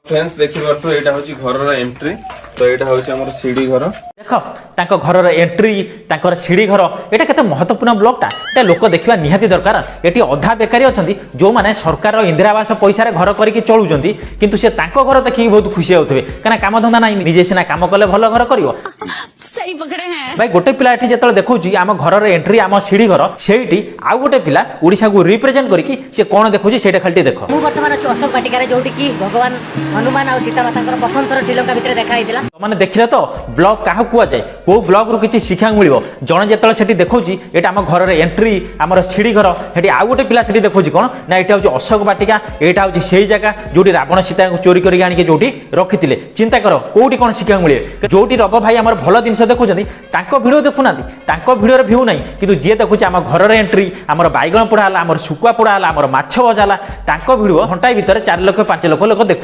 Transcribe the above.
Friends देखि परथु एटा होची घरर entry तो एटा होची हमर सीढ़ी घर देख तांको घरर एंट्री तांकर सीढ़ी घर एटा केते महत्वपूर्ण ब्लॉकटा एटा लोक देखिबा निहाती दरकार। एटी अधा बेकारी अछंती जो माने सरकार इंदिरा आवास पैसा रे घर करिकि चलुचंती किंतु से तांको घर देखि बहुत खुशी होतबे काना काम धंदा नाही निजे सिना काम कले भलो घर करिवो। सही पकड़े हैं भाई गोटे पिला एठी जेतल देखौची आम घरर एंट्री आम सीढ़ी घर सेठी आउ गोटे पिला ओडिसा को रिप्रेजेंट करिकि से कोन देखौची सेटा खालटी देखो। मु वर्तमान अछि अशोक वाटिका जोटी की भगवान हनुमान और सीता माता प्रथम थर श्रीलंका भितर देखा हैतिला। माने देखिले तो ब्लॉक काहा कुआ जाय को ब्लॉक रु किछि शिक्षा मिलिबो जण जेतल सेठी देखौची एटा आम घरर एंट्री आमर सीढ़ी घर हेटी आउ गोटे पिला सेठी देखौची कोन ना एटा होची अशोक वाटिका एटा होची सेही जगह जोटी रावण सीता को चोरी करि आनि के जोटी रखितिले। चिंता करो कोठी कोन शिक्षा मिले जोटी रब भाई आमर भलो जिंस देखुचंती तांको वीडियो देखुनांती तांको वीडियो रे व्यू नाही किंतु जे देखुची आम घरर एंट्री आमर बाइगण पोड़ा हला आमर सुकुआ पोड़ा हला आमर माछ भजा हला तांको वीडियो घंटाए भितर 4 लाख 5 लाख लोक देखु।